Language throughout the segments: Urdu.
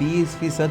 20%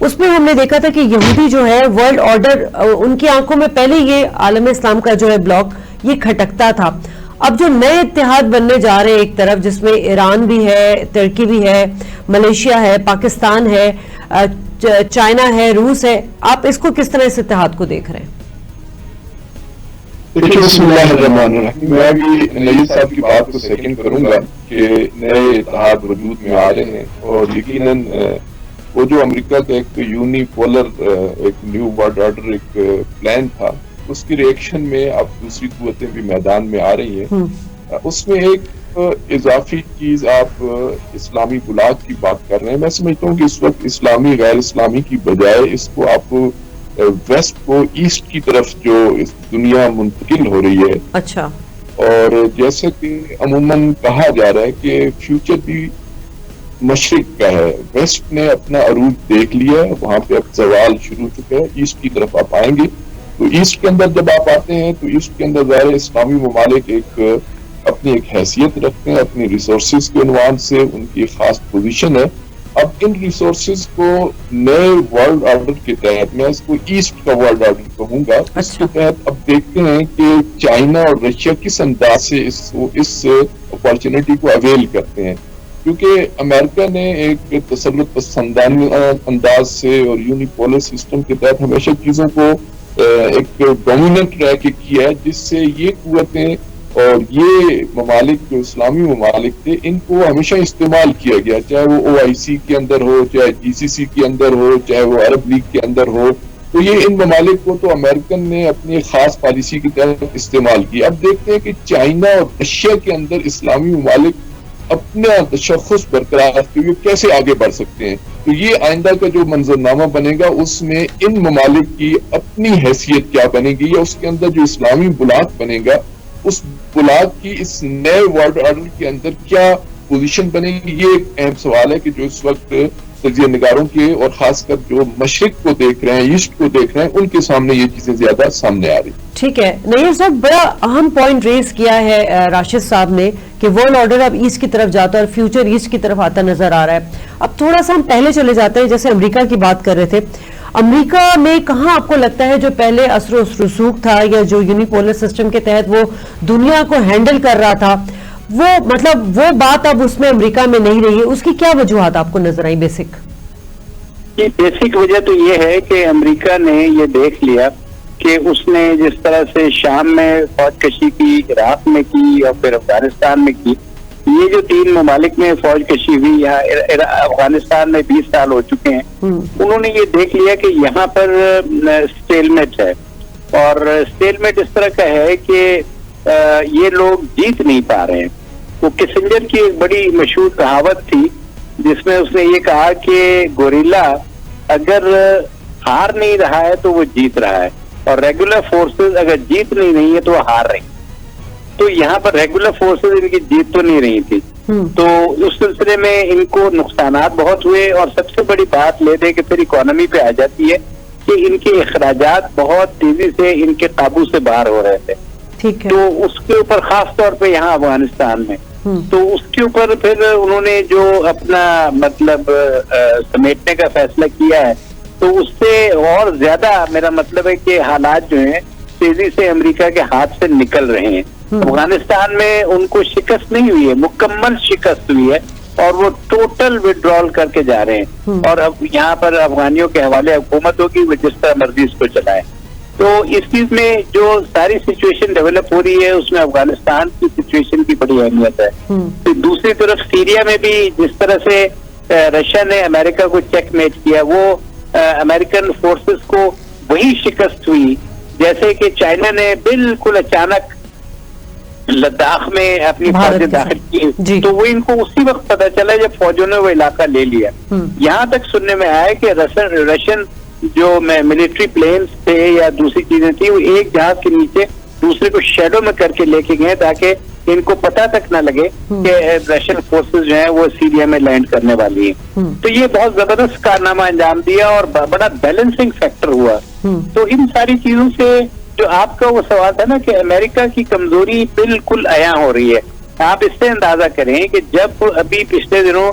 اس میں ہم نے دیکھا تھا کہ یہودی جو ہے ورلڈ آرڈر ان کی آنکھوں میں پہلے یہ عالم اسلام کا جو ہے بلاک یہ کھٹکتا تھا. اب جو نئے اتحاد بننے جا رہے ہیں ایک طرف جس میں ایران بھی ہے, ترکی بھی ہے, ملیشیا ہے, پاکستان ہے, چائنا ہے, روس ہے, آپ اس کو کس طرح اس اتحاد کو دیکھ رہے ہیں؟ بسم اللہ الرحمن الرحیم. میں بھی نئی صاحب کی بات کو سیکنڈ کروں گا کہ نئے اتحاد وجود میں آ رہے ہیں, اور یقیناً وہ جو امریکہ کا ایک یونی پولر ایک نیو ورلڈ آرڈر ایک پلان تھا, اس کی ریئیکشن میں اب دوسری قوتیں بھی میدان میں آ رہی ہیں. اس میں ایک اضافی چیز آپ اسلامی بلاک کی بات کر رہے ہیں. میں سمجھتا ہوں کہ اس وقت اسلامی غیر اسلامی کی بجائے اس کو آپ ویسٹ کو ایسٹ کی طرف جو اس دنیا منتقل ہو رہی ہے. اچھا. اور جیسے کہ عموماً کہا جا رہا ہے کہ فیوچر بھی مشرق کا ہے. ویسٹ نے اپنا عروج دیکھ لیا ہے, وہاں پہ اب زوال شروع ہو چکا ہے. ایسٹ کی طرف آپ آئیں گے تو ایسٹ کے اندر جب آپ آتے ہیں تو ایسٹ کے اندر ظاہر اسلامی ممالک ایک اپنی ایک حیثیت رکھتے ہیں, اپنی ریسورسز کے عنوان سے ان کی ایک خاص پوزیشن ہے. اب ان ریسورسز کو نئے ورلڈ آرڈر کے تحت, میں اس کو ایسٹ کا ورلڈ آرڈر کہوں گا, اس کے تحت اب دیکھتے ہیں کہ چائنا اور رشیا کس انداز سے اس اپارچونیٹی کو اویل کرتے ہیں. کیونکہ امریکہ نے ایک تسلط پسندانہ انداز سے اور یونیپولر سسٹم کے تحت ہمیشہ چیزوں کو ایک ڈومیننٹ رہ کے کیا ہے, جس سے یہ قوتیں اور یہ ممالک جو اسلامی ممالک تھے ان کو ہمیشہ استعمال کیا گیا, چاہے وہ OIC کے اندر ہو, چاہے GCC کے اندر ہو, چاہے وہ عرب لیگ کے اندر ہو. تو یہ ان ممالک کو تو امریکن نے اپنی خاص پالیسی کے تحت استعمال کیا. اب دیکھتے ہیں کہ چائنا اور رشیا کے اندر اسلامی ممالک اپنا تشخص برقرار رکھتے ہوئے کیسے آگے بڑھ سکتے ہیں. تو یہ آئندہ کا جو منظرنامہ بنے گا اس میں ان ممالک کی اپنی حیثیت کیا بنے گی, یا اس کے اندر جو اسلامی بلاک بنے گا اس بلاک کی اس نئے ورلڈ آرڈر کے اندر کیا پوزیشن بنے گی. یہ ایک اہم سوال ہے کہ جو اس وقت تجزیہ نگاروں کے اور خاص کر جو مشرق کو دیکھ رہے ہیں, ایسٹ کو دیکھ رہے ہیں, ان کے سامنے یہ چیزیں زیادہ سامنے آ رہی. ٹھیک ہے. نہیں صاحب, بڑا اہم پوائنٹ ریز کیا ہے راشد صاحب نے کہ ورلڈ آرڈر اب ایسٹ کی طرف جاتا ہے اور فیوچر ایسٹ کی طرف آتا نظر آ رہا ہے. اب تھوڑا سا ہم پہلے چلے جاتے ہیں, جیسے امریکہ کی بات کر رہے تھے. امریکہ میں کہاں آپ کو لگتا ہے جو پہلے اثر و رسوخ تھا یا جو یونیپولر سسٹم کے تحت وہ دنیا کو ہینڈل کر رہا تھا, وہ مطلب وہ بات اب اس میں امریکہ میں نہیں رہی ہے, اس کی کیا وجوہات آپ کو نظر آئی بیسک؟ بیسک وجہ تو یہ ہے کہ امریکہ نے یہ دیکھ لیا کہ اس نے جس طرح سے شام میں فوج کشی کی, عراق میں کی اور پھر افغانستان میں کی, یہ جو 3 ممالک میں فوج کشی ہوئی, یہاں افغانستان میں 20 سال ہو چکے ہیں, انہوں نے یہ دیکھ لیا کہ یہاں پر سٹیلمیٹ ہے. اور سٹیلمیٹ اس طرح کا ہے کہ یہ لوگ جیت نہیں پا رہے ہیں. وہ کسنجر کی ایک بڑی مشہور کہاوت تھی جس میں اس نے یہ کہا کہ گوریلا اگر ہار نہیں رہا ہے تو وہ جیت رہا ہے, اور ریگولر فورسز اگر جیت نہیں رہی ہے تو وہ ہار رہی. تو یہاں پر ریگولر فورسز ان کی جیت تو نہیں رہی تھی, تو اس سلسلے میں ان کو نقصانات بہت ہوئے. اور سب سے بڑی بات لے دے کہ پھر اکانومی پہ آ جاتی ہے کہ ان کے اخراجات بہت تیزی سے ان کے قابو سے باہر ہو رہے تھے. تو اس کے اوپر خاص طور پہ یہاں افغانستان میں, تو اس کے اوپر پھر انہوں نے جو اپنا مطلب سمیٹنے کا فیصلہ کیا ہے, تو اس سے اور زیادہ میرا مطلب ہے کہ حالات جو ہیں تیزی سے امریکہ کے ہاتھ سے نکل رہے ہیں. افغانستان میں ان کو شکست نہیں ہوئی ہے, مکمل شکست ہوئی ہے, اور وہ ٹوٹل وڈرال کر کے جا رہے ہیں. اور اب یہاں پر افغانیوں کے حوالے حکومت ہوگی, وہ جس طرح مرضی اس کو چلائے. تو اس چیز میں جو ساری سچویشن ڈیولپ ہو رہی ہے اس میں افغانستان کی سچویشن کی بڑی اہمیت ہے. تو دوسری طرف سیریا میں بھی جس طرح سے رشیا نے امریکہ کو چیک میٹ کیا, وہ امریکن فورسز کو وہی شکست ہوئی جیسے کہ چائنا نے بالکل اچانک لداخ میں اپنی فوجیں داخل کی. تو وہ ان کو اسی وقت پتہ چلا جب فوجوں نے وہ علاقہ لے لیا. یہاں تک سننے میں آیا کہ رشین جو ملٹری پلینز تھے یا دوسری چیزیں تھیں, وہ ایک جہاز کے نیچے دوسرے کو شیڈو میں کر کے لے کے گئے تاکہ ان کو پتہ تک نہ لگے کہ رشین فورسز جو ہیں وہ سیریا میں لینڈ کرنے والی ہیں. تو یہ بہت زبردست کارنامہ انجام دیا اور بڑا بیلنسنگ فیکٹر ہوا. تو ان ساری چیزوں سے جو آپ کا وہ سوال تھا نا کہ امریکہ کی کمزوری بالکل عیاں ہو رہی ہے, آپ اس سے اندازہ کریں کہ جب ابھی پچھلے دنوں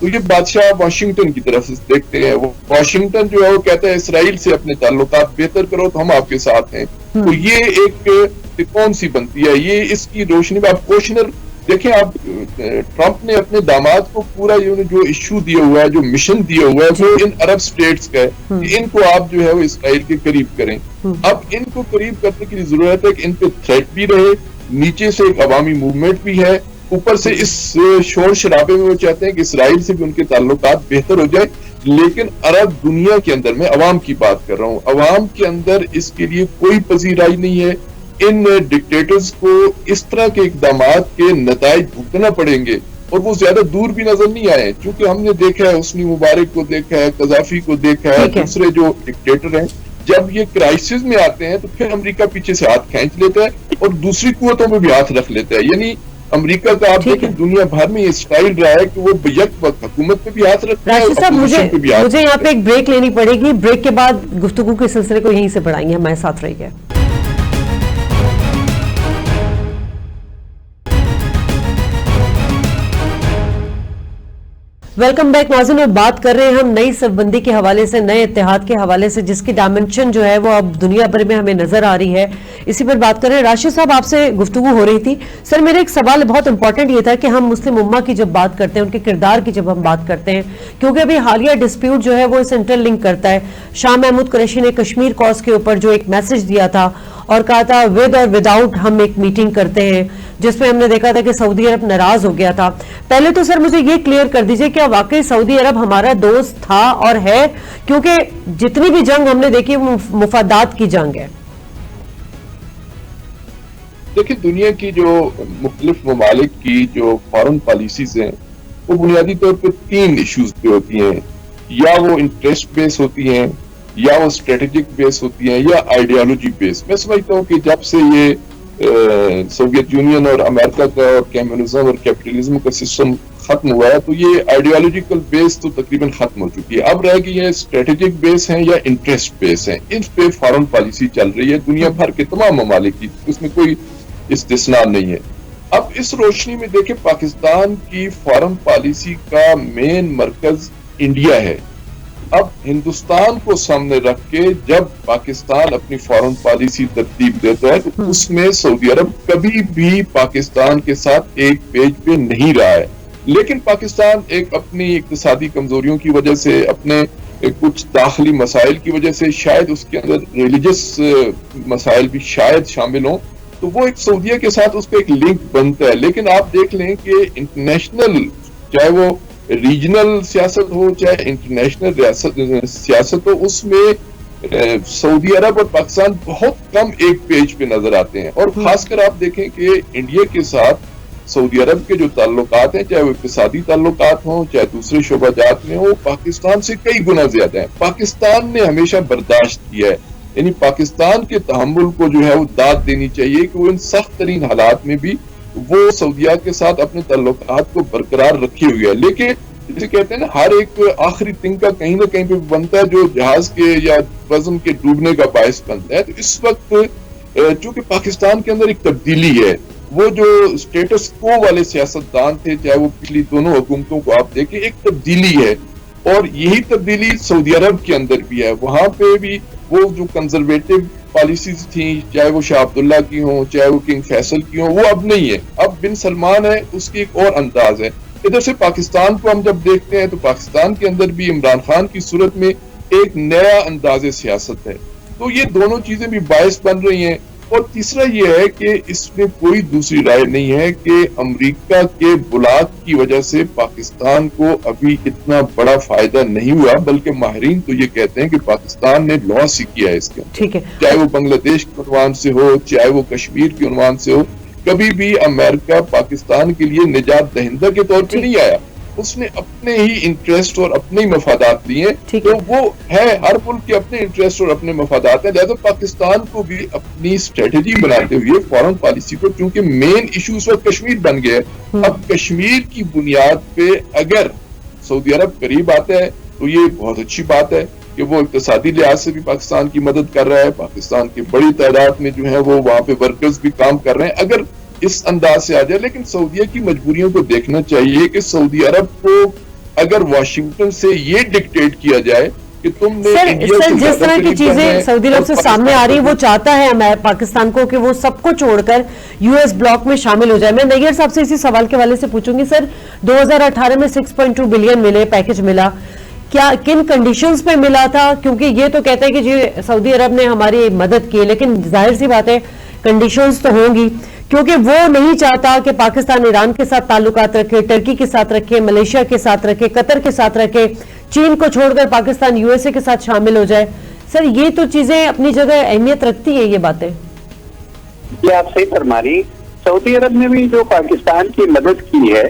تو یہ بادشاہ واشنگٹن کی طرف سے دیکھتے ہیں. واشنگٹن جو ہے وہ کہتا ہے اسرائیل سے اپنے تعلقات بہتر کرو تو ہم آپ کے ساتھ ہیں. تو یہ ایک کون سی بنتی ہے یہ اس کی روشنی میں. آپ کوشنر دیکھیں, آپ ٹرمپ نے اپنے داماد کو پورا جو ایشو دیا ہوا ہے, جو مشن دیا ہوا ہے, وہ ان عرب سٹیٹس کا ہے کہ ان کو آپ جو ہے وہ اسرائیل کے قریب کریں. اب ان کو قریب کرنے کی ضرورت ہے کہ ان پہ تھریٹ بھی رہے, نیچے سے ایک عوامی موومنٹ بھی ہے, اوپر سے اس شور شرابے میں وہ چاہتے ہیں کہ اسرائیل سے بھی ان کے تعلقات بہتر ہو جائے. لیکن عرب دنیا کے اندر, میں عوام کی بات کر رہا ہوں, عوام کے اندر اس کے لیے کوئی پذیرائی نہیں ہے. ان ڈکٹیٹرز کو اس طرح کے اقدامات کے نتائج بھگتنا پڑیں گے, اور وہ زیادہ دور بھی نظر نہیں آئے, کیونکہ ہم نے دیکھا ہے حسنی مبارک کو دیکھا ہے, قذافی کو دیکھا ہے, دوسرے جو ڈکٹیٹر ہیں, جب یہ کرائسس میں آتے ہیں تو پھر امریکہ پیچھے سے ہاتھ کھینچ لیتا ہے اور دوسری قوتوں میں بھی ہاتھ رکھ لیتا ہے. یعنی امریکہ کا آپ دیکھیں دنیا بھر میں یہ اسٹائل رہا ہے کہ وہ یک وقت حکومت پہ بھی ہاتھ رکھتا ہے, راشد صاحب مجھے یہاں پہ ایک بریک لینی پڑے گی. بریک کے بعد گفتگو کے سلسلے کو یہیں سے بڑھائیں گے. ہمارے ساتھ رہیے. ویلکم بیک ناظرین. اور بات کر رہے ہیں ہم نئی صف بندی کے حوالے سے, نئے اتحاد کے حوالے سے, جس کی ڈائمنشن جو ہے وہ اب دنیا بھر میں ہمیں نظر آ رہی ہے. اسی پر بات کر رہے ہیں. راشد صاحب آپ سے گفتگو ہو رہی تھی. سر میرا ایک سوال بہت امپورٹنٹ یہ تھا کہ ہم مسلم امہ کی جب بات کرتے ہیں, ان کے کردار کی جب ہم بات کرتے ہیں, کیونکہ ابھی حالیہ ڈسپیوٹ جو ہے وہ اس انٹر لنک کرتا ہے. شاہ محمود قریشی نے کشمیر کاز کے اوپر جو ایک میسج دیا تھا اور کہا تھا ود اور وداؤٹ ہم ایک میٹنگ کرتے ہیں, جس میں ہم نے دیکھا تھا کہ سعودی عرب ناراض ہو گیا تھا. پہلے تو سر مجھے یہ کلیئر کر دیجئے کیا واقعی سعودی عرب ہمارا دوست تھا اور ہے, کیونکہ جتنی بھی جنگ ہم نے دیکھی وہ مفادات کی جنگ ہے. دیکھیں دنیا کی جو مختلف ممالک کی جو فارن پالیسیز ہیں وہ بنیادی طور پہ 3 ایشوز پہ ہوتی ہیں. یا وہ انٹرسٹ بیس ہوتی ہیں, یا وہ اسٹریٹجک بیس ہوتی ہیں, یا آئیڈیالوجی بیس. میں سمجھتا ہوں کہ جب سے یہ سوویت یونین اور امریکہ کا اور کمیونزم اور کیپٹلزم کا سسٹم ختم ہوا ہے تو یہ آئیڈیالوجیکل بیس تو تقریباً ختم ہو چکی ہے. اب رہ گئی ہے اسٹریٹجک بیس ہیں یا انٹرسٹ بیس ہیں. اس پہ فارن پالیسی چل رہی ہے دنیا بھر کے تمام ممالک کی, اس میں کوئی استثناء نہیں ہے. اب اس روشنی میں دیکھیں پاکستان کی فارن پالیسی کا مین مرکز انڈیا ہے. اب ہندوستان کو سامنے رکھ کے جب پاکستان اپنی فارن پالیسی ترتیب دیتا ہے تو اس میں سعودی عرب کبھی بھی پاکستان کے ساتھ ایک پیج پہ نہیں رہا ہے. لیکن پاکستان ایک اپنی اقتصادی کمزوریوں کی وجہ سے, اپنے کچھ داخلی مسائل کی وجہ سے, شاید اس کے اندر ریلیجس مسائل بھی شاید شامل ہوں, تو وہ ایک سعودیہ کے ساتھ اس کا ایک لنک بنتا ہے. لیکن آپ دیکھ لیں کہ انٹرنیشنل, چاہے وہ ریجنل سیاست ہو چاہے انٹرنیشنل سیاست ہو, اس میں سعودی عرب اور پاکستان بہت کم ایک پیج پہ نظر آتے ہیں. اور خاص کر آپ دیکھیں کہ انڈیا کے ساتھ سعودی عرب کے جو تعلقات ہیں, چاہے وہ اقتصادی تعلقات ہوں چاہے دوسرے شعبہ جات میں ہوں, پاکستان سے کئی گنا زیادہ ہیں. پاکستان نے ہمیشہ برداشت کیا ہے, یعنی پاکستان کے تحمل کو جو ہے وہ داد دینی چاہیے کہ وہ ان سخت ترین حالات میں بھی وہ سعودیہ کے ساتھ اپنے تعلقات کو برقرار رکھے ہوئے ہے. لیکن جسے کہتے ہیں نا ہر ایک آخری تنکا کہیں نہ کہیں پہ بنتا ہے جو جہاز کے یا وزن کے ڈوبنے کا باعث بنتا ہے. تو اس وقت چونکہ پاکستان کے اندر ایک تبدیلی ہے, وہ جو اسٹیٹس کو والے سیاستدان تھے چاہے وہ پچھلی دونوں حکومتوں کو آپ دیکھیں, ایک تبدیلی ہے. اور یہی تبدیلی سعودی عرب کے اندر بھی ہے. وہاں پہ بھی وہ جو کنزرویٹو پالیسیز تھیں, چاہے وہ شاہ عبداللہ کی ہوں چاہے وہ کنگ فیصل کی ہوں, وہ اب نہیں ہے. اب بن سلمان ہے, اس کی ایک اور انداز ہے. ادھر سے پاکستان کو ہم جب دیکھتے ہیں تو پاکستان کے اندر بھی عمران خان کی صورت میں ایک نیا انداز سیاست ہے. تو یہ دونوں چیزیں بھی باعث بن رہی ہیں. اور تیسرا یہ ہے کہ اس میں کوئی دوسری رائے نہیں ہے کہ امریکہ کے بلاک کی وجہ سے پاکستان کو ابھی اتنا بڑا فائدہ نہیں ہوا, بلکہ ماہرین تو یہ کہتے ہیں کہ پاکستان نے لاس ہی کیا ہے اس کے, چاہے وہ بنگلہ دیش کے عنوان سے ہو چاہے وہ کشمیر کے عنوان سے ہو. کبھی بھی امریکہ پاکستان کے لیے نجات دہندہ کے طور پہ نہیں آیا, اس نے اپنے ہی انٹرسٹ اور اپنے ہی مفادات لیے. تو وہ ہے, ہر ملک کے اپنے انٹرسٹ اور اپنے مفادات ہیں. لہذا پاکستان کو بھی اپنی اسٹریٹجی بناتے ہوئے فارن پالیسی کو, کیونکہ مین ایشو اس وقت کشمیر بن گیا ہے, اب کشمیر کی بنیاد پہ اگر سعودی عرب قریب آتا ہے تو یہ بہت اچھی بات ہے کہ وہ اقتصادی لحاظ سے بھی پاکستان کی مدد کر رہا ہے. پاکستان کی بڑی تعداد میں جو ہے وہ وہاں پہ ورکرز بھی کام کر رہے ہیں اگر اس انداز سے آ جائے. لیکن سعودیہ کی مجبوریوں کو دیکھنا چاہیے کہ سعودی عرب کو اگر واشنگٹن سے یہ ڈکٹیٹ کیا جائے کہ تم نے سر جس طرح کی چیزیں سعودی عرب سے سامنے آ رہی وہ چاہتا ہے پاکستان کو کہ وہ سب کو چھوڑ کر یو ایس بلاک میں شامل ہو جائے. میں نیئر صاحب سے اسی سوال کے والے سے پوچھوں گی. سر 2018 میں 6.2 بلین ملے, پیکج ملا, کیا کن کنڈیشنز پہ ملا تھا؟ کیونکہ یہ تو کہتے ہیں کہ جی سعودی عرب نے ہماری مدد کی, لیکن ظاہر سی بات ہے کنڈیشنز تو ہوں گی, کیونکہ وہ نہیں چاہتا کہ پاکستان ایران کے ساتھ تعلقات رکھے, ٹرکی کے ساتھ رکھے, ملیشیا کے ساتھ رکھے, قطر کے ساتھ رکھے, چین کو چھوڑ کر پاکستان یو ایس اے کے ساتھ شامل ہو جائے. سر یہ تو چیزیں اپنی جگہ اہمیت رکھتی ہیں یہ باتیں. یہ آپ صحیح فرما رہی. سعودی عرب نے بھی جو پاکستان کی مدد کی ہے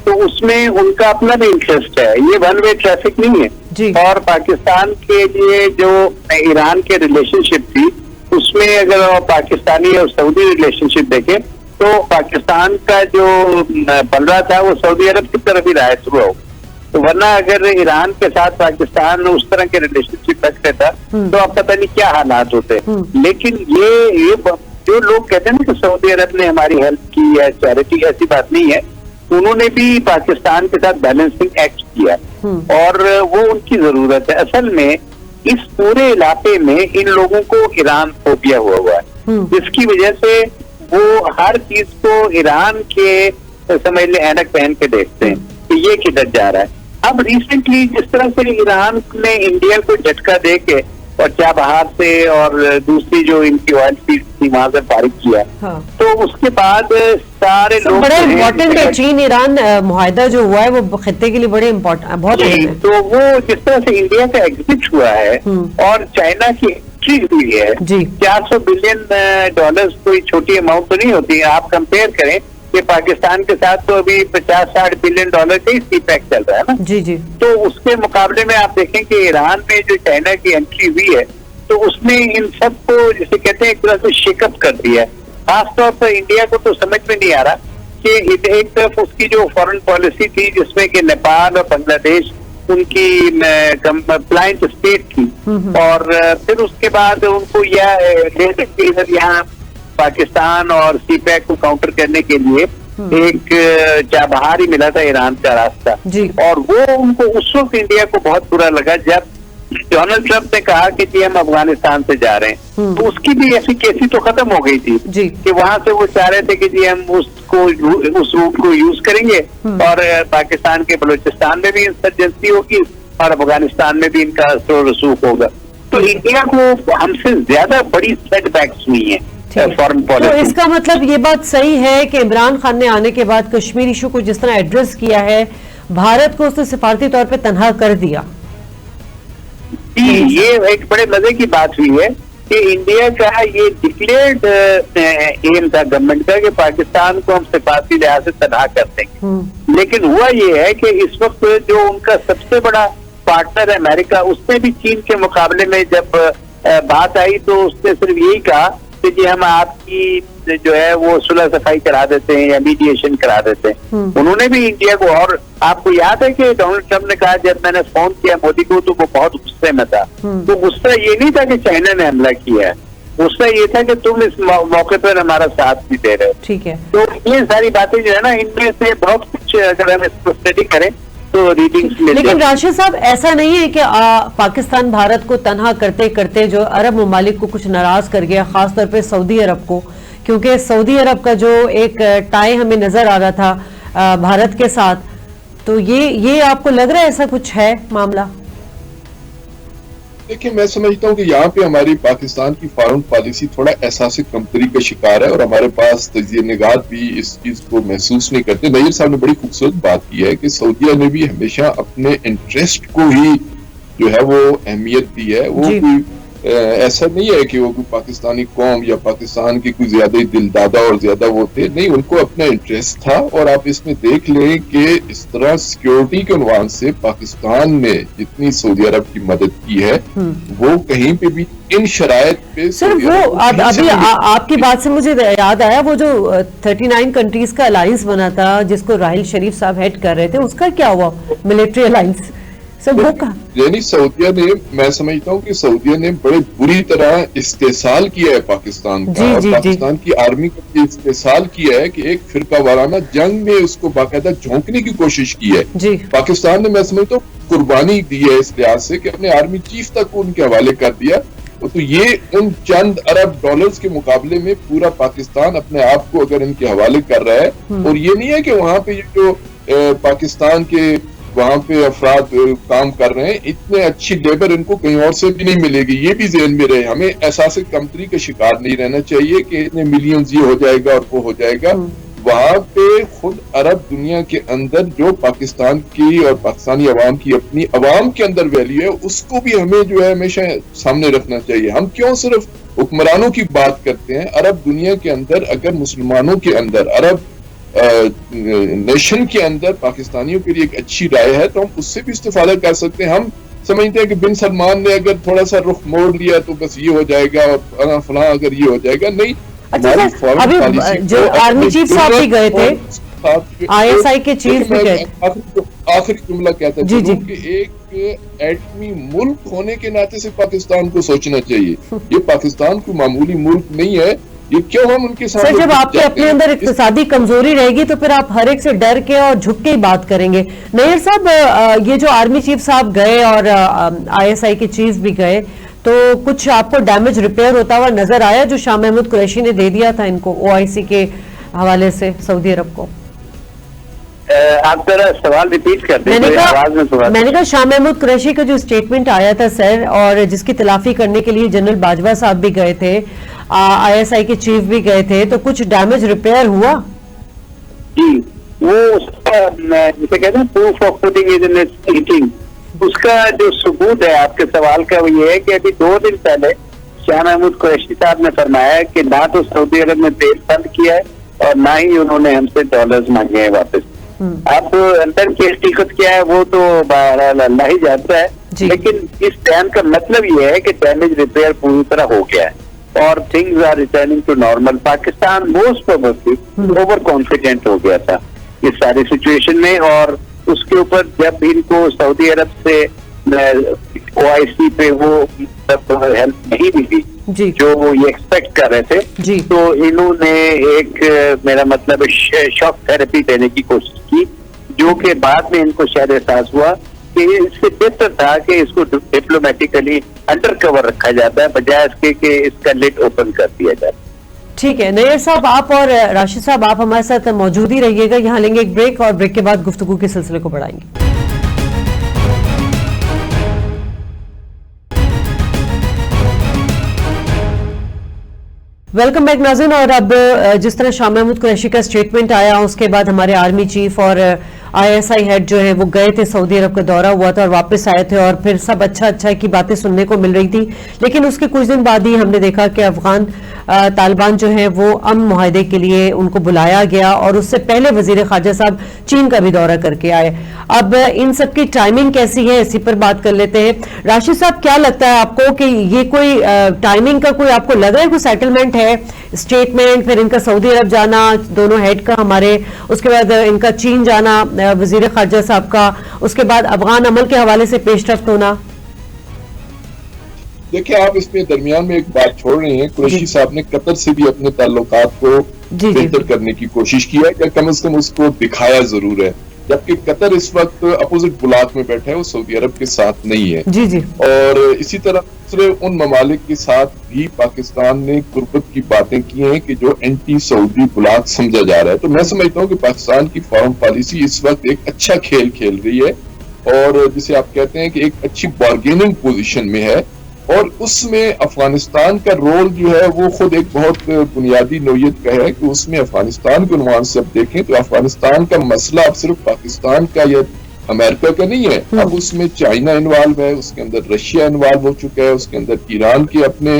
تو اس میں ان کا اپنا بھی انٹرسٹ ہے, یہ ون وے ٹریفک نہیں ہے جی. اور پاکستان کے لیے جو ایران کے ریلیشن شپ تھی اس میں اگر پاکستانی اور سعودی ریلیشن شپ دیکھیں تو پاکستان کا جو بن رہا تھا وہ سعودی عرب کی طرف ہی رہا تھرو آؤٹ. تو ورنہ اگر ایران کے ساتھ پاکستان اس طرح کے ریلیشن شپ رکھتا تھا تو اب پتہ نہیں کیا حالات ہوتے. لیکن یہ جو لوگ کہتے ہیں نا کہ سعودی عرب نے ہماری ہیلپ کی یا چیریٹی, ایسی بات نہیں ہے. انہوں نے بھی پاکستان کے ساتھ بیلنسنگ ایکٹ کیا اور وہ ان کی ضرورت ہے. اصل میں اس پورے علاقے میں ان لوگوں کو ایران فوبیا ہوا ہے, جس کی وجہ سے وہ ہر چیز کو ایران کے سمجھ لیں اینک پہن کے دیکھتے ہیں کہ یہ کدھر جا رہا ہے. اب ریسنٹلی جس طرح سے ایران نے انڈیا کو جھٹکا دے کے اور چابہار سے اور دوسری جو ان کی آئل فیلڈ تھی وہاں سے فارغ کیا, تو اس کے بعد سارے لوگ بڑے امپورٹنٹ ہے. چین ایران معاہدہ جو ہوا ہے وہ خطے کے لیے بڑے امپورٹنٹ بہت اہم ہے. تو وہ جس طرح سے انڈیا کا ایگزٹ ہوا ہے اور چائنا کی انٹری ہوئی ہے, 400 بلین ڈالرز کوئی چھوٹی اماؤنٹ تو نہیں ہوتی. آپ کمپیئر کریں کہ پاکستان کے ساتھ تو ابھی 50-60 بلین ڈالر کا ہی سی پیک چل رہا ہے نا. جی جی. تو اس کے مقابلے میں آپ دیکھیں کہ ایران میں جو چائنا کی انٹری ہوئی ہے تو اس نے ان سب کو جسے کہتے ہیں ایک طرح سے شیک اپ کر دیا ہے. خاص طور پر انڈیا کو تو سمجھ میں نہیں آ رہا کہ ایک طرف اس کی جو فارن پالیسی تھی جس میں کہ نیپال اور بنگلہ دیش ان کی کمپلائنٹ اسٹیٹ تھی, اور پھر اس کے بعد ان کو یہاں پاکستان اور سی پیک کو کاؤنٹر کرنے کے لیے ایک چابہار ہی ملا تھا ایران کا راستہ. اور وہ ان کو اس وقت انڈیا کو بہت برا لگا جب ڈونلڈ ٹرمپ نے کہا کہ جی ہم افغانستان سے جا رہے ہیں, تو اس کی بھی ایسی کیسی تو ختم ہو گئی تھی کہ وہاں سے وہ چاہ رہے تھے کہ جی ہم اس روٹ کو یوز کریں گے اور پاکستان کے بلوچستان میں بھی انسرجنسی ہوگی اور افغانستان میں بھی ان کا اثر و رسوخ ہوگا. تو انڈیا کو ہم سے زیادہ بڑی سیٹ بیکس ہوئی ہیں فارن پالیسی. تو اس کا مطلب یہ بات صحیح ہے کہ عمران خان نے آنے کے بعد کشمیر ایشو کو جس طرح ایڈریس کیا ہے, بھارت کو اس نے سفارتی طور پہ تنہا کر دیا. یہ ایک بڑے مزے کی بات ہوئی ہے کہ انڈیا کا یہ ڈکلیئرڈ ایم تھا گورنمنٹ کا کہ پاکستان کو ہم سفارتی لحاظ سے تنہا کر دیں گے, لیکن ہوا یہ ہے کہ اس وقت جو ان کا سب سے بڑا پارٹنر ہے امریکہ, اس نے بھی چین کے مقابلے میں جب بات آئی تو اس نے صرف یہی کہا کہ جی ہم آپ کی جو ہے وہ صلح صفائی کرا دیتے ہیں یا میڈیشن کرا دیتے ہیں. انہوں نے بھی انڈیا کو, اور آپ کو یاد ہے کہ ڈونلڈ ٹرمپ نے کہا جب میں نے فون کیا مودی کو تو وہ بہت غصے میں تھا. تو غصہ یہ نہیں تھا کہ چائنا نے حملہ کیا ہے, غصہ یہ تھا کہ تم اس موقع پر ہمارا ساتھ بھی دے رہے. ٹھیک ہے. تو یہ ساری باتیں جو ہے نا ان میں سے بہت کچھ اگر ہم اس کو اسٹڈی کریں تو ریڈنگز مل جائیں. لیکن راشد صاحب ایسا نہیں ہے کہ پاکستان بھارت کو تنہا کرتے کرتے جو عرب ممالک کو کچھ ناراض کر گیا, خاص طور پہ سعودی عرب کو, کیونکہ سعودی عرب کا جو ایک ٹائی ہمیں نظر آ رہا تھا بھارت کے ساتھ, تو یہ آپ کو لگ رہا ہے ایسا کچھ ہے معاملہ؟ دیکھیں میں سمجھتا ہوں کہ یہاں پہ ہماری پاکستان کی فارن پالیسی تھوڑا احساس کمتری کا شکار ہے اور ہمارے پاس تجزیہ نگات بھی اس چیز کو محسوس نہیں کرتے. نیر صاحب نے بڑی خوبصورت بات کی ہے کہ سعودیہ نے بھی ہمیشہ اپنے انٹرسٹ کو ہی جو ہے وہ اہمیت دی ہے. وہ کوئی ایسا نہیں ہے کہ وہ کوئی پاکستانی قوم یا پاکستان کی کوئی زیادہ ہی دل دادا اور زیادہ وہ تھے, نہیں, ان کو اپنا انٹرسٹ تھا. اور آپ اس میں دیکھ لیں کہ اس طرح سیکیورٹی کے عنوان سے پاکستان نے جتنی سعودی عرب کی مدد کی ہے وہ کہیں پہ بھی ان شرائط پہ. سر وہ ابھی آپ کی بات سے مجھے یاد آیا وہ جو 39 کنٹریز کا الائنس بنا تھا جس کو راحیل شریف صاحب ہیڈ کر رہے تھے, اس کا کیا ہوا ملٹری الائنس؟ سر وہ کہا یعنی سعودیہ نے، میں سمجھتا ہوں کہ سعودیہ نے بڑے بری طرح استحصال کیا ہے پاکستان کا، اور پاکستان کی آرمی کا یہ استحصال کیا ہے کہ ایک فرقہ وارانہ جنگ میں اس کو باقاعدہ جھونکنے کی کوشش کی ہے. پاکستان نے، میں سمجھتا ہوں، قربانی دی ہے اس لحاظ سے کہ اپنے آرمی چیف تک ان کے حوالے کر دیا. تو یہ ان چند ارب ڈالرز کے مقابلے میں پورا پاکستان اپنے آپ کو اگر ان کے حوالے کر رہا ہے، اور یہ نہیں ہے کہ وہاں پہ یہ جو پاکستان کے وہاں پہ افراد کام کر رہے ہیں، اتنے اچھی لیبر ان کو کہیں اور سے بھی نہیں ملے گی. یہ بھی ذہن میں رہے. ہمیں احساس کمتری کا شکار نہیں رہنا چاہیے کہ اتنے ملینز یہ ہو جائے گا اور وہ ہو جائے گا. وہاں پہ خود عرب دنیا کے اندر جو پاکستان کی اور پاکستانی عوام کی اپنی عوام کے اندر ویلیو ہے، اس کو بھی ہمیں جو ہے ہمیشہ سامنے رکھنا چاہیے. ہم کیوں صرف حکمرانوں کی بات کرتے ہیں؟ عرب دنیا کے اندر اگر مسلمانوں کے اندر، عرب نیشن کے اندر پاکستانیوں کے لیے ایک اچھی رائے ہے تو ہم اس سے بھی استفادہ کر سکتے ہیں. ہم سمجھتے ہیں کہ بن سلمان نے اگر تھوڑا سا رخ موڑ لیا تو بس یہ ہو جائے گا اور فلاں اگر یہ ہو جائے گا. نہیں. ابھی جو آرمی چیف صاحب بھی گئے تھے، آئی ایس آئی کے چیف بھی گئے. آخری جملہ کہتا ہے کہ ایک ایٹمی ملک ہونے کے ناطے سے پاکستان کو سوچنا چاہیے. یہ پاکستان کوئی معمولی ملک نہیں ہے. یہ کیوں ہم ان کے ساتھ؟ سر، جب آپ کے اپنے اندر اقتصادی کمزوری رہے گی تو پھر آپ ہر ایک سے ڈر کے اور جھک کے ہی بات کریں گے. نیر صاحب، یہ جو آرمی چیف صاحب گئے اور آئی ایس آئی کے چیف بھی گئے، تو کچھ آپ کو ڈیمیج ریپیئر ہوتا ہوا نظر آیا جو شاہ محمود قریشی نے دے دیا تھا ان کو OIC کے حوالے سے سعودی عرب کو؟ آپ ذرا سوال ریپیٹ کر دیں. میں نے کہا شاہ محمود قریشی کا جو اسٹیٹمنٹ آیا تھا سر، اور جس کی تلافی کرنے کے لیے جنرل باجوہ صاحب بھی گئے تھے، ISI کے چیف بھی گئے تھے، تو کچھ ڈیمیج ریپیئر ہوا؟ جی، وہ اس کا جسے کہتے ہیں proof of putting it in its eating, اس کا جو ثبوت ہے آپ کے سوال کا وہ یہ ہے کہ ابھی 2 دن پہلے شاہ محمود قریشی صاحب نے فرمایا کہ نہ تو سعودی عرب نے تیل بند کیا ہے اور نہ ہی انہوں نے ہم سے ڈالرز مانگے ہیں واپس. اب اندر کی حقیقت کیا ہے وہ تو بہرحال اللہ ہی جانتا ہے، لیکن اس بیان کا مطلب یہ ہے کہ ڈیمیج ریپیئر پوری طرح ہو گیا ہے اور things are returning to normal. Pakistan most probably over confident ہو گیا تھا اس ساری سچویشن میں، اور اس کے اوپر جب ان کو سعودی عرب سے OIC پہ وہ ہیلپ نہیں ملی جو وہ یہ ایکسپیکٹ کر رہے تھے، تو انہوں نے ایک میرا مطلب شاک تھراپی دینے کی کوشش کی، جو کہ بعد میں ان کو شاید احساس ہوا کہ اس سے بہتر تھا کہ اس کو ڈپلومیٹیکلی انڈر کور رکھا جاتا ہے بجائے اس کے کہ اس کا لڈ اوپن کر دیا جاتا ہے. ٹھیک ہے نیر صاحب، آپ اور راشد صاحب آپ ہمارے ساتھ موجود ہی رہیے گا. یہاں لیں گے ایک بریک اور بریک کے بعد گفتگو کے سلسلے کو بڑھائیں گے. ویلکم بیک ناظرین. اور اب جس طرح شاہ محمود قریشی کا اسٹیٹمنٹ آیا، اس کے بعد ہمارے آرمی چیف اور ISI ہیڈ جو ہے وہ گئے تھے، سعودی عرب کا دورہ ہوا تھا اور واپس آئے تھے، اور پھر سب اچھا کی باتیں سننے کو مل رہی تھی. لیکن اس کے کچھ دن بعد ہی ہم نے دیکھا کہ افغان طالبان جو ہیں وہ امن معاہدے کے لیے ان کو بلایا گیا، اور اس سے پہلے وزیر خارجہ صاحب چین کا بھی دورہ کر کے آئے. اب ان سب کی ٹائمنگ کیسی ہے، اسی پر بات کر لیتے ہیں. راشد صاحب، کیا لگتا ہے آپ کو کہ یہ کوئی ٹائمنگ کا کوئی آپ کو لگ رہا ہے کوئی سیٹلمنٹ ہے؟ اسٹیٹمنٹ، پھر ان کا سعودی عرب جانا دونوں ہیڈ کا ہمارے، اس کے بعد ان کا چین جانا وزیر خارجہ صاحب کا، اس کے بعد افغان عمل کے حوالے سے پیش رفت ہونا. دیکھیں، آپ اس میں درمیان میں ایک بات چھوڑ رہے ہیں. قریشی صاحب نے قطر سے بھی اپنے تعلقات کو بہتر کرنے کی کوشش کی ہے، یا کم از کم اس کو دکھایا ضرور ہے، جبکہ قطر اس وقت اپوزٹ بلاک میں بیٹھا ہے، وہ سعودی عرب کے ساتھ نہیں ہے. اور اسی طرح دوسرے ان ممالک کے ساتھ بھی پاکستان نے قربت کی باتیں کی ہیں کہ جو اینٹی سعودی بلاک سمجھا جا رہا ہے. تو میں سمجھتا ہوں کہ پاکستان کی فارن پالیسی اس وقت ایک اچھا کھیل کھیل رہی ہے، اور جسے آپ کہتے ہیں کہ ایک اچھی بارگیننگ پوزیشن میں ہے. اور اس میں افغانستان کا رول جو ہے وہ خود ایک بہت بنیادی نوعیت کا ہے کہ اس میں افغانستان کے عنوان سے اب دیکھیں تو افغانستان کا مسئلہ اب صرف پاکستان کا یا امریکہ کا نہیں ہے. اب اس میں چائنا انوالو ہے، اس کے اندر رشیا انوالو ہو چکا ہے، اس کے اندر ایران کے اپنے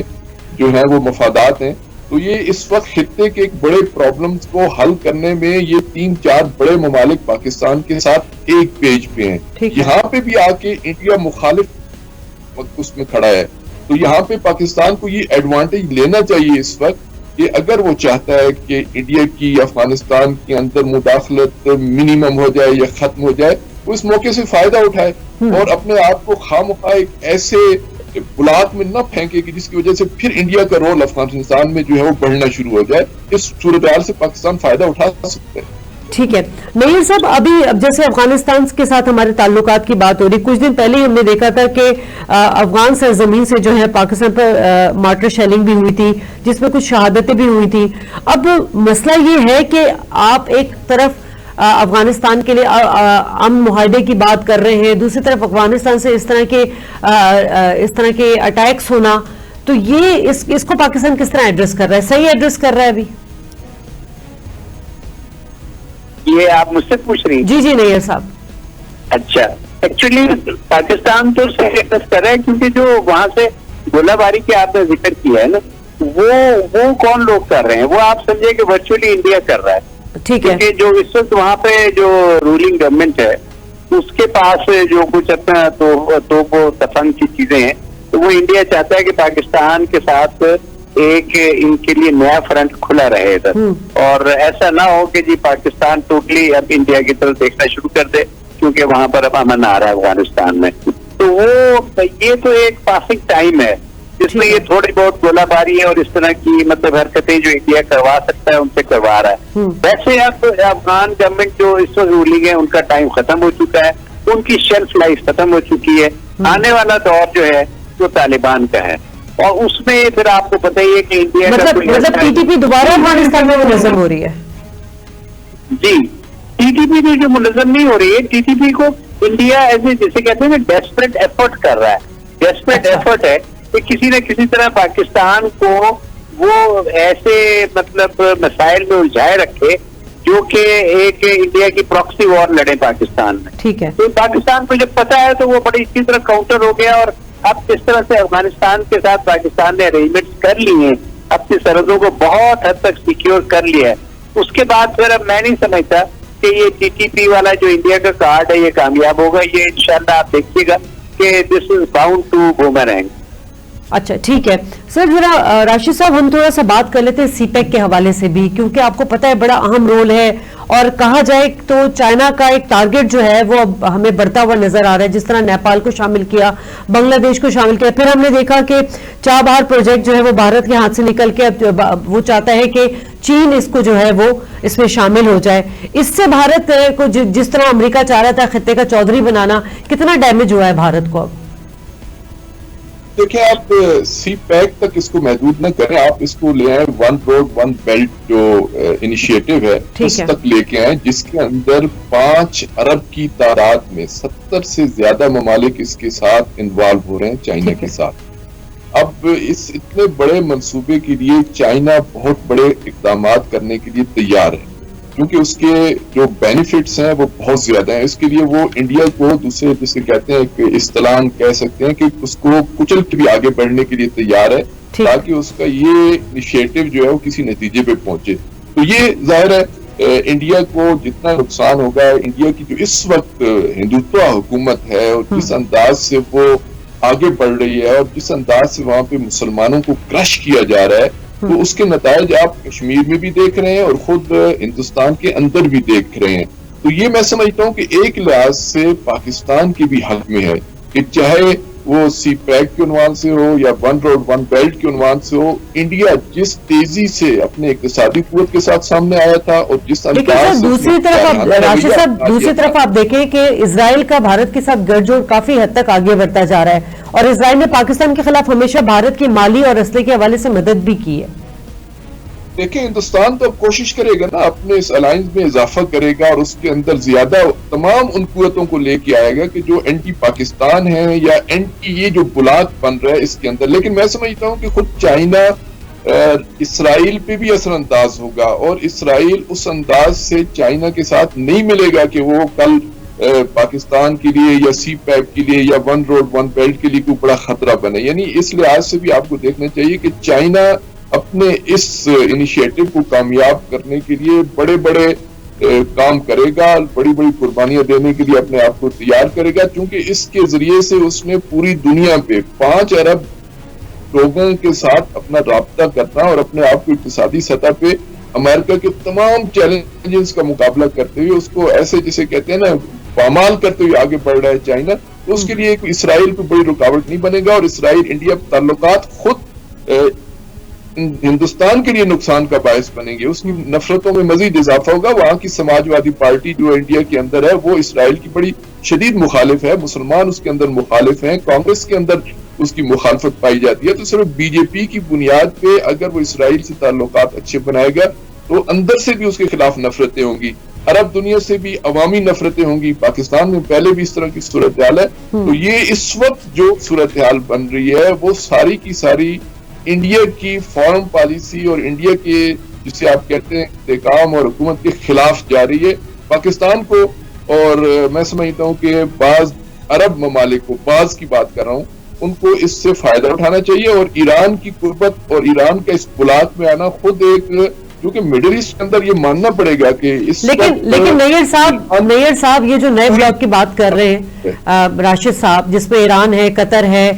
جو ہیں وہ مفادات ہیں. تو یہ اس وقت خطے کے ایک بڑے پرابلمز کو حل کرنے میں یہ 3-4 بڑے ممالک پاکستان کے ساتھ ایک پیج پہ ہیں. یہاں پہ بھی آ کے انڈیا مخالف وقت اس میں کھڑا ہے. تو یہاں پہ پاکستان کو یہ ایڈوانٹیج لینا چاہیے اس وقت کہ اگر وہ چاہتا ہے کہ انڈیا کی افغانستان کے اندر مداخلت منیمم ہو جائے یا ختم ہو جائے، وہ اس موقع سے فائدہ اٹھائے اور اپنے آپ کو خواہ ایک ایسے بلاک میں نہ پھینکے کہ جس کی وجہ سے پھر انڈیا کا رول افغانستان میں جو ہے وہ بڑھنا شروع ہو جائے. اس صورتحال سے پاکستان فائدہ اٹھا سکتا ہے. ٹھیک ہے نیر صاحب, ابھی اب جیسے افغانستان کے ساتھ ہمارے تعلقات کی بات ہو رہی, کچھ دن پہلے ہی ہم نے دیکھا تھا کہ افغان سرزمین سے جو ہے پاکستان پر مارٹر شیلنگ بھی ہوئی تھی جس میں کچھ شہادتیں بھی ہوئی تھی. اب مسئلہ یہ ہے کہ آپ ایک طرف افغانستان کے لیے امن معاہدے کی بات کر رہے ہیں, دوسری طرف افغانستان سے اس طرح کے اٹیکس ہونا, تو یہ اس کو پاکستان کس طرح ایڈریس کر رہا ہے, صحیح ایڈریس کر رہا ہے ابھی؟ یہ آپ مجھ سے پوچھ رہی ہیں؟ جی جی نیر صاحب. اچھا, ایکچولی پاکستان تو صحیح ایڈریس کر رہا ہے, کیونکہ جو وہاں سے گولہ باری کے آپ نے ذکر کیا ہے نا, وہ کون لوگ کر رہے ہیں, وہ آپ سمجھے کہ ورچولی انڈیا کر رہا ہے. ٹھیک ہے, کیونکہ جو اس وقت وہاں پہ جو رولنگ گورنمنٹ ہے اس کے پاس جو کچھ اپنا تو وہ تفنگ کی چیزیں ہیں, تو وہ انڈیا چاہتا ہے کہ پاکستان کے ساتھ ایک ان کے لیے نیا فرنٹ کھلا رہے ادھر, اور ایسا نہ ہو کہ جی پاکستان ٹوٹلی اب انڈیا کی طرف دیکھنا شروع کر دے, کیونکہ وہاں پر اب امن آ رہا ہے افغانستان میں. تو وہ یہ تو ایک پاسنگ ٹائم ہے جس میں یہ تھوڑی بہت گولہ باری ہے اور اس طرح کی مطلب حرکتیں جو انڈیا کروا سکتا ہے ان سے کروا رہا ہے. ویسے اب افغان گورنمنٹ جو اس وقت رولنگ ہے ان کا ٹائم ختم ہو چکا ہے, ان کی شیلف لائف ختم ہو چکی ہے. آنے والا دور جو ہے وہ طالبان کا ہے, اور اس میں پھر آپ کو پتہ ہی ہے کہ انڈیا مطلب ٹی ٹی پی دوبارہ افغانستان میں منظم ہو رہی ہے. جی, ٹی ٹی پی جو منظم نہیں ہو رہی ہے, ٹی ٹی پی کو انڈیا ایسے جسے کہتے ہیں ڈیسپریٹ ایفرٹ کر رہا ہے. ڈیسپریٹ ایفرٹ ہے کہ کسی نہ کسی طرح پاکستان کو وہ ایسے مطلب مسائل میں الجھائے رکھے جو کہ ایک انڈیا کی پراکسی وار لڑے پاکستان میں. ٹھیک ہے, تو پاکستان کو جب پتا ہے تو وہ بڑی اسی طرح کاؤنٹر ہو گیا, اور اب جس طرح سے افغانستان کے ساتھ پاکستان نے ارینجمنٹس کر لی ہیں, اپنی سرحدوں کو بہت حد تک سیکیور کر لیا ہے, اس کے بعد پھر اب میں نہیں سمجھتا کہ یہ ٹی ٹی پی والا جو انڈیا کا کارڈ ہے یہ کامیاب ہوگا. یہ انشاءاللہ آپ دیکھیے گا کہ دس از باؤنڈ ٹو بومرینگ. اچھا ٹھیک ہے سر, ذرا راشد صاحب ہم تھوڑا سا بات کر لیتے ہیں سی پیک کے حوالے سے بھی, کیونکہ آپ کو پتہ ہے بڑا اہم رول ہے, اور کہا جائے تو چائنا کا ایک ٹارگٹ جو ہے وہ اب ہمیں بڑھتا ہوا نظر آ رہا ہے, جس طرح نیپال کو شامل کیا, بنگلہ دیش کو شامل کیا, پھر ہم نے دیکھا کہ چابہار پروجیکٹ جو ہے وہ بھارت کے ہاتھ سے نکل کے اب وہ چاہتا ہے کہ چین اس کو جو ہے وہ اس میں شامل ہو جائے. اس سے بھارت کو جس طرح امریکہ چاہ رہا تھا خطے کا چودھری بنانا, کتنا ڈیمیج ہوا ہے بھارت کو؟ اب دیکھیں, آپ سی پیک تک اس کو محدود نہ کریں, آپ اس کو لے آئیں ون روڈ ون بیلٹ جو انیشیٹو ہے اس تک لے کے آئیں, جس کے اندر 5 ارب کی تعداد میں 70 سے زیادہ ممالک اس کے ساتھ انوالو ہو رہے ہیں چائنا کے ساتھ. اب اس اتنے بڑے منصوبے کے لیے چائنا بہت بڑے اقدامات کرنے کے لیے تیار ہے, کیونکہ اس کے جو بینیفٹس ہیں وہ بہت زیادہ ہیں. اس کے لیے وہ انڈیا کو دوسرے جسے کہتے ہیں کہ اصطلاحاً کہہ سکتے ہیں کہ اس کو کچل کے بھی آگے بڑھنے کے لیے تیار ہے, تاکہ اس کا یہ انیشیٹو جو ہے وہ کسی نتیجے پہ پہنچے. تو یہ ظاہر ہے انڈیا کو جتنا نقصان ہوگا, انڈیا کی جو اس وقت ہندوتوا حکومت ہے اور جس انداز سے وہ آگے بڑھ رہی ہے اور جس انداز سے وہاں پہ مسلمانوں کو کرش کیا جا رہا ہے, تو اس کے نتائج آپ کشمیر میں بھی دیکھ رہے ہیں اور خود ہندوستان کے اندر بھی دیکھ رہے ہیں. تو یہ میں سمجھتا ہوں کہ ایک لحاظ سے پاکستان کے بھی حق میں ہے کہ چاہے وہ سی پیک کے عنوان سے ہو یا ون روڈ ون بیلٹ کے عنوان سے ہو, انڈیا جس تیزی سے اپنے اقتصادی قوت کے ساتھ سامنے آیا تھا اور جس انداز سے دوسری طرف راشد صاحب دوسری طرف آپ دیکھیں کہ اسرائیل کا بھارت کے ساتھ گٹھ جوڑ کافی حد تک آگے بڑھتا جا رہا ہے, اور اسرائیل نے پاکستان کے خلاف ہمیشہ بھارت کی مالی اور اسلحے کے حوالے سے مدد بھی کی ہے. دیکھیں, ہندوستان تو اب کوشش کرے گا نا, اپنے اس الائنس میں اضافہ کرے گا اور اس کے اندر زیادہ تمام ان قوتوں کو لے کے آئے گا کہ جو اینٹی پاکستان ہے یا اینٹی یہ جو بلاک بن رہا ہے اس کے اندر. لیکن میں سمجھتا ہوں کہ خود چائنا اسرائیل پہ بھی اثر انداز ہوگا, اور اسرائیل اس انداز سے چائنا کے ساتھ نہیں ملے گا کہ وہ کل پاکستان کے لیے یا سی پیک کے لیے یا ون روڈ ون بیلٹ کے لیے کوئی بڑا خطرہ بنے. یعنی اس لحاظ سے بھی آپ کو دیکھنا چاہیے کہ چائنا اپنے اس انیشیٹو کو کامیاب کرنے کے لیے بڑے بڑے کام کرے گا, بڑی بڑی قربانیاں دینے کے لیے اپنے آپ کو تیار کرے گا, کیونکہ اس کے ذریعے سے اس نے پوری دنیا پہ 5 ارب لوگوں کے ساتھ اپنا رابطہ کرنا اور اپنے آپ کو اقتصادی سطح پہ امریکہ کے تمام چیلنجز کا مقابلہ کرتے ہوئے اس کو ایسے جسے کہتے ہیں نا پامال کرتے ہوئے آگے بڑھ رہا ہے چائنا، تو اس کے لیے اسرائیل کو بڑی رکاوٹ نہیں بنے گا، اور اسرائیل انڈیا تعلقات خود ہندوستان کے لیے نقصان کا باعث بنیں گے، اس کی نفرتوں میں مزید اضافہ ہوگا۔ وہاں کی سماجوادی پارٹی جو انڈیا کے اندر ہے وہ اسرائیل کی بڑی شدید مخالف ہے، مسلمان اس کے اندر مخالف ہیں، کانگریس کے اندر اس کی مخالفت پائی جاتی ہے، تو صرف بی جے پی کی بنیاد پہ اگر وہ اسرائیل سے تعلقات اچھے بنائے گا تو اندر سے بھی اس کے خلاف نفرتیں ہوں گی، عرب دنیا سے بھی عوامی نفرتیں ہوں گی۔ پاکستان میں پہلے بھی اس طرح کی صورتحال ہے، تو یہ اس وقت جو صورتحال بن رہی ہے وہ ساری کی ساری انڈیا کی فارن پالیسی اور انڈیا کے جسے آپ کہتے ہیں استحکام اور حکومت کے خلاف جا رہی ہے۔ پاکستان کو، اور میں سمجھتا ہوں کہ بعض عرب ممالک کو، بعض کی بات کر رہا ہوں، ان کو اس سے فائدہ اٹھانا چاہیے، اور ایران کی قربت اور ایران کا اس بلاک میں آنا خود ایک، کیونکہ مڈل ایسٹ کے اندر یہ ماننا پڑے گا کہ اس لیکن نیئر صاحب یہ جو نئے بلاک کی بات کر رہے ہیں راشد صاحب، جس میں ایران ہے، قطر ہے،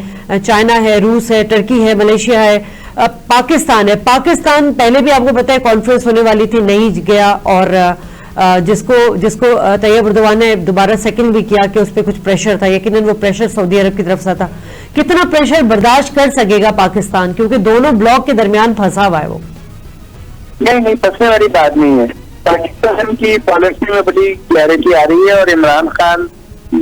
چائنا ہے، روس ہے، ترکی ہے، ملیشیا ہے، پاکستان ہے۔ پاکستان پہلے بھی آپ کو پتا ہے کانفرنس ہونے والی تھی، نہیں گیا، اور جس کو طیب اردوان نے دوبارہ سیکنڈ بھی کیا کہ اس پہ کچھ پریشر تھا، یقیناً وہ پریشر سعودی عرب کی طرف سے تھا۔ کتنا پریشر برداشت کر سکے گا پاکستان، کیونکہ دونوں بلاک کے درمیان پھنسا ہوا ہے وہ؟ نہیں پھنسنے والی بات نہیں ہے، پاکستان کی پالیسی میں بڑی کلیئرٹی آ رہی ہے، اور عمران خان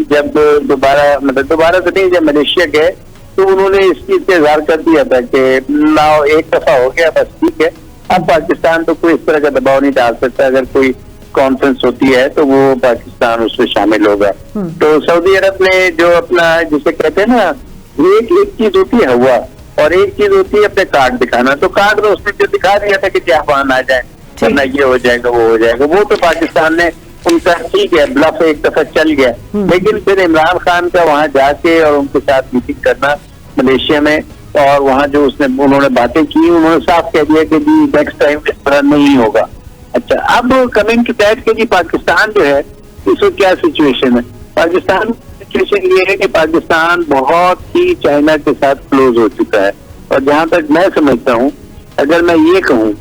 جب دوبارہ تو نہیں، جب ملیشیا گئے تو انہوں نے اس چیز کا اظہار کر دیا تھا کہ ایک دفعہ ہو گیا بس ٹھیک ہے، اب پاکستان تو کوئی اس طرح کا دباؤ نہیں ڈال سکتا، اگر کوئی کانفرنس ہوتی ہے تو وہ پاکستان اس میں شامل ہوگا۔ تو سعودی عرب نے جو اپنا جسے کہتے ہیں نا، ایک چیز ہوتی ہے ہوا اور ایک چیز ہوتی ہے اپنے کارڈ دکھانا، تو کارڈ تو اس نے جو دکھا دیا تھا کہ جاپان آ جائے ورنہ یہ ہو جائے گا وہ ہو جائے گا، وہ تو پاکستان نے ان کا ٹھیک ہے بلف ایک دفعہ چل گیا، لیکن پھر عمران خان کا وہاں جا کے اور ان کے ساتھ میٹنگ کرنا ملیشیا میں، اور وہاں جو انہوں نے باتیں کی، انہوں نے صاف کہہ دیا کہ جی نیکسٹ ٹائم اس طرح نہیں ہوگا۔ اچھا، اب کمنگ ٹو دیٹ کہ جی پاکستان جو ہے اس وقت کیا سچویشن ہے؟ پاکستان کی سچویشن یہ ہے کہ پاکستان بہت ہی چائنا کے ساتھ کلوز ہو چکا ہے، اور جہاں تک میں سمجھتا ہوں، اگر میں یہ کہوں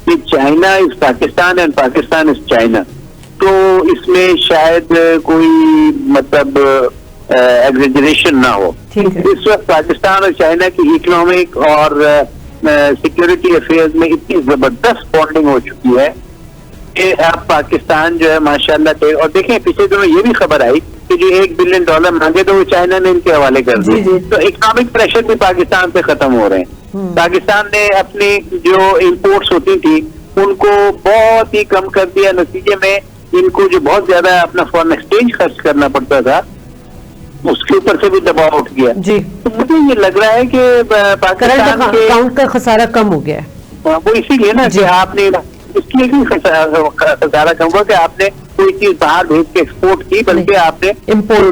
کہ China is Pakistan and Pakistan is China, تو اس میں شاید کوئی مطلب ایگزیجریشن نہ ہو۔ اس وقت پاکستان اور چائنا کی اکنامک اور سیکورٹی افیئرز میں اتنی زبردست بانڈنگ ہو چکی ہے کہ اب پاکستان جو ہے ماشاءاللہ سے، اور دیکھیں پچھلے دنوں یہ بھی خبر آئی کہ جو $1 بلین مانگے تو وہ چائنا نے ان کے حوالے کر دیے، تو اکنامک پریشر بھی پاکستان پہ ختم ہو رہے ہیں۔ پاکستان نے اپنی جو امپورٹس ہوتی تھی ان کو بہت ہی کم کر دیا، نتیجے میں ان کو جو بہت زیادہ اپنا فارن ایکسچینج خرچ کرنا پڑتا تھا اس کے اوپر سے بھی دباؤ اٹھ گیا۔ تو مجھے یہ لگ رہا ہے کہ پاکستان کے اکاؤنٹ کا خسارہ کم ہو گیا ہے، وہ اسی لیے نا کہ آپ نے اس کی ایک خسارہ کم ہوا کہ آپ نے کوئی چیز باہر بھیج کے ایکسپورٹ کی، بلکہ آپ نے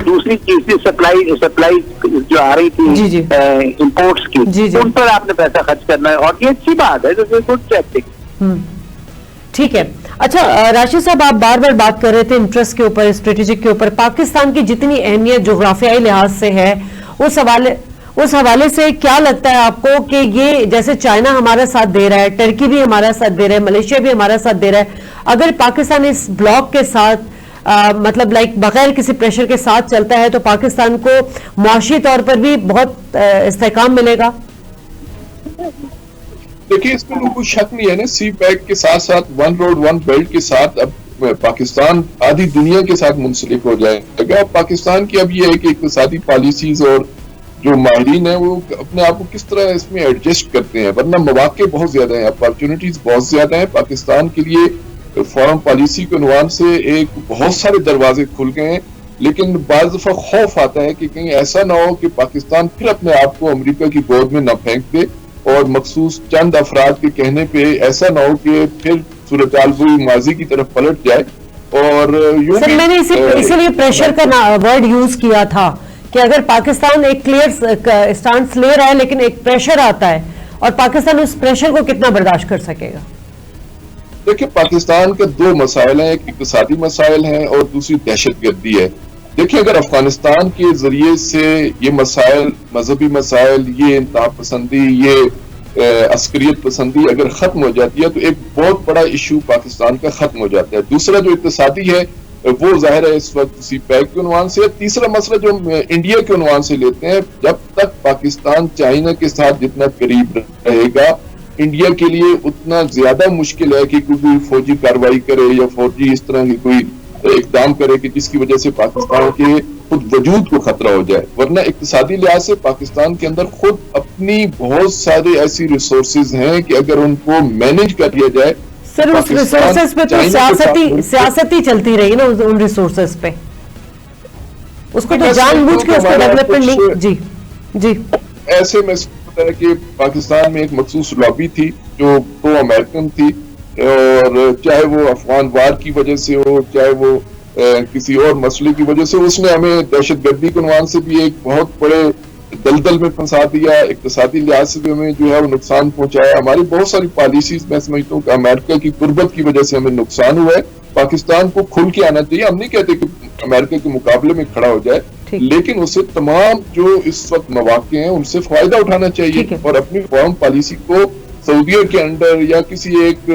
دوسری چیز کی سپلائی جو آ رہی تھی امپورٹس کی، ان پر آپ نے پیسہ خرچ کرنا ہے، اور یہ اچھی بات ہے، گڈ ٹیکٹک۔ ٹھیک ہے۔ اچھا راشد صاحب، آپ بار بار بات کر رہے تھے انٹرسٹ کے اوپر، اسٹریٹجک کے اوپر، پاکستان کی جتنی اہمیت جغرافیائی لحاظ سے ہے اس حوالے سے کیا لگتا ہے آپ کو کہ یہ جیسے چائنا ہمارا ساتھ دے رہا ہے، ٹرکی بھی ہمارا ساتھ دے رہا ہے، ملیشیا بھی ہمارا ساتھ دے رہا ہے، اگر پاکستان اس بلاک کے ساتھ مطلب بغیر کسی پریشر کے ساتھ چلتا ہے تو پاکستان کو معاشی طور پر بھی بہت استحکام ملے گا؟ دیکھیے اس میں کوئی شک نہیں ہے نا، سی پیک کے ساتھ ساتھ ون روڈ ون بیلٹ کے ساتھ اب پاکستان آدھی دنیا کے ساتھ منسلک ہو جائے گا۔ پاکستان کی اب یہ ہے کہ اقتصادی پالیسیز اور جو ماہرین ہیں وہ اپنے آپ کو کس طرح اس میں ایڈجسٹ کرتے ہیں، ورنہ مواقع بہت زیادہ ہیں، اپارچونیٹیز بہت زیادہ ہیں پاکستان کے لیے۔ فارن پالیسی کے عنوان سے ایک بہت سارے دروازے کھل گئے ہیں، لیکن بعض دفعہ خوف آتا ہے کہ کہیں ایسا نہ ہو کہ پاکستان پھر اپنے آپ کو امریکہ کی گود میں نہ پھینک دے، اور مخصوص چند افراد کے کہنے پہ ایسا نہ ہو کہ پھر صورتحال وہی ماضی کی طرف پلٹ جائے۔ اور سر میں نے اسی لیے پریشر کا ورڈ یوز کیا تھا کہ اگر پاکستان ایک کلیئر اسٹانس لے رہا ہے لیکن ایک پریشر آتا ہے، اور پاکستان اس پریشر کو کتنا برداشت کر سکے گا؟ دیکھیں پاکستان کے دو مسائل ہیں، ایک اقتصادی مسائل ہیں اور دوسری دہشت گردی ہے۔ دیکھیں اگر افغانستان کے ذریعے سے یہ مسائل، مذہبی مسائل، یہ انتہا پسندی، یہ عسکریت پسندی اگر ختم ہو جاتی ہے تو ایک بہت بڑا ایشو پاکستان کا ختم ہو جاتا ہے۔ دوسرا جو اقتصادی ہے، وہ ظاہر ہے اس وقت سی پیک کے عنوان سے. تیسرا مسئلہ جو انڈیا کے عنوان سے لیتے ہیں, جب تک پاکستان چائنا کے ساتھ جتنا قریب رہے گا, انڈیا کے لیے اتنا زیادہ مشکل ہے کہ کوئی فوجی کارروائی کرے یا فوجی اس طرح کی کوئی اقدام کرے کہ جس کی وجہ سے پاکستان کے خود وجود کو خطرہ ہو جائے. ورنہ اقتصادی لحاظ سے پاکستان کے اندر خود اپنی بہت سارے ایسی ریسورسز ہیں کہ اگر ان کو مینج کر لیا جائے. سر اس ریسورسز پہ تو سیاست ہی چلتی رہی نا, ان ریسورسز پہ اس کو تو جان بوجھ کے اس کو ڈیولپمنٹ نہیں. جی جی, ایسے میں پتا ہے کہ پاکستان میں ایک مخصوص لابی تھی جو پرو امریکن تھی, اور چاہے وہ افغان وار کی وجہ سے ہو, چاہے وہ کسی اور مسئلے کی وجہ سے, اس نے ہمیں دہشت گردی کے عنوان سے بھی ایک بہت بڑے دلدل میں پھنسا دیا. اقتصادی لحاظ سے بھی ہمیں جو ہے وہ نقصان پہنچایا. ہماری بہت ساری پالیسیز میں سمجھتا ہوں کہ امریکہ کی قربت کی وجہ سے ہمیں نقصان ہوا ہے. پاکستان کو کھل کے آنا چاہیے. ہم نہیں کہتے کہ امریکہ کے مقابلے میں کھڑا ہو جائے, لیکن اسے تمام جو اس وقت مواقع ہیں ان سے فائدہ اٹھانا چاہیے, اور اپنی فارم پالیسی کو سعودیہ کے انڈر یا کسی ایک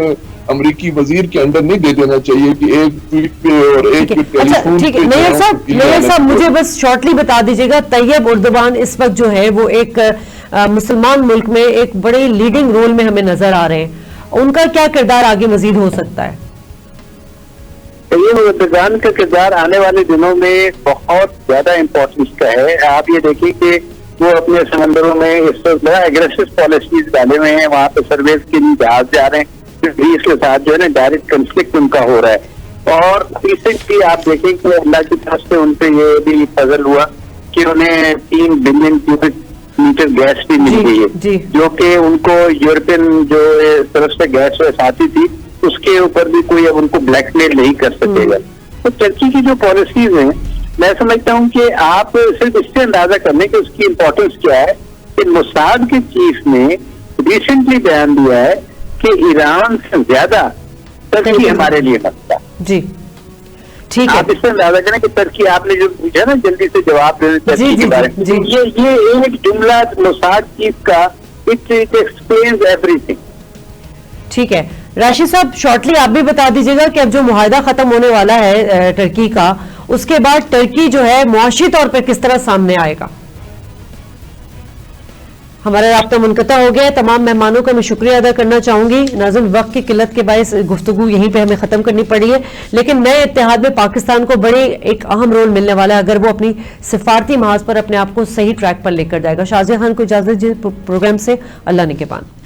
امریکی وزیر کے انڈر نہیں دے دینا چاہیے کہ ایک ٹویٹ پہ اور ایک ٹیلی فون پہ. میئر صاحب مجھے بس شارٹلی بتا دیجیے گا, طیب اردوان اس وقت جو ہے وہ ایک مسلمان ملک میں ایک بڑے لیڈنگ رول میں ہمیں نظر آ رہے ہیں, ان کا کیا کردار آگے مزید ہو سکتا ہے؟ طیب اردوان کا کردار آنے والے دنوں میں بہت زیادہ امپورٹنس کا ہے. آپ یہ دیکھیں کہ وہ اپنے سمندروں میں اس وقت بڑا ایگریسو پالیسیز ڈالے ہوئے ہیں. وہاں پہ سرویز کے لیے جہاز جا رہے ہیں, اس کے ساتھ جو ہے نا ڈائریکٹ کنفلکٹ ان کا ہو رہا ہے. اور ریسنٹلی آپ دیکھیں کہ اللہ کی طرف سے ان پہ یہ بھی فضل ہوا کہ انہیں 3 بلین کیوبک میٹر گیس بھی مل گئی ہے, جو کہ ان کو یورپین جو طرف سے گیس آتی تھی اس کے اوپر بھی کوئی اب ان کو بلیک میل نہیں کر سکے گا. تو ترکی کی جو پالیسیز ہیں, میں سمجھتا ہوں کہ آپ صرف اس سے اندازہ کرنے کہ اس کی امپورٹنس کیا ہے کہ موساد کے چیف نے ریسنٹلی بیان دیا ہے کہ ایران سے زیادہ ترکی ہمارے لیے مسئلہ. جی ٹھیک ہے, آپ اس سے اندازہ کریں کہ ترکی, آپ نے جو پوچھا نا جلدی سے جواب دینا ترکی کے بارے میں, یہ ایک جملہ موساد چیف کا, اٹ ایکسپلینز ایوری تھنگ. ٹھیک ہے راشد صاحب, شارٹلی آپ بھی بتا دیجیے گا کہ اب جو معاہدہ ختم ہونے والا ہے ٹرکی کا, اس کے بعد ٹرکی جو ہے معاشی طور پر کس طرح سامنے آئے گا؟ ہمارا رابطہ منقطع ہو گیا ہے. تمام مہمانوں کا میں شکریہ ادا کرنا چاہوں گی. ناظرین, وقت کی قلت کے باعث گفتگو یہیں پہ ہمیں ختم کرنی پڑی ہے, لیکن نئے اتحاد میں پاکستان کو بڑے ایک اہم رول ملنے والا ہے اگر وہ اپنی سفارتی محاذ پر اپنے آپ کو صحیح ٹریک پر لے کر جائے گا. شازیہ خان کو اجازت دیجیے پروگرام سے. اللہ نگہبان.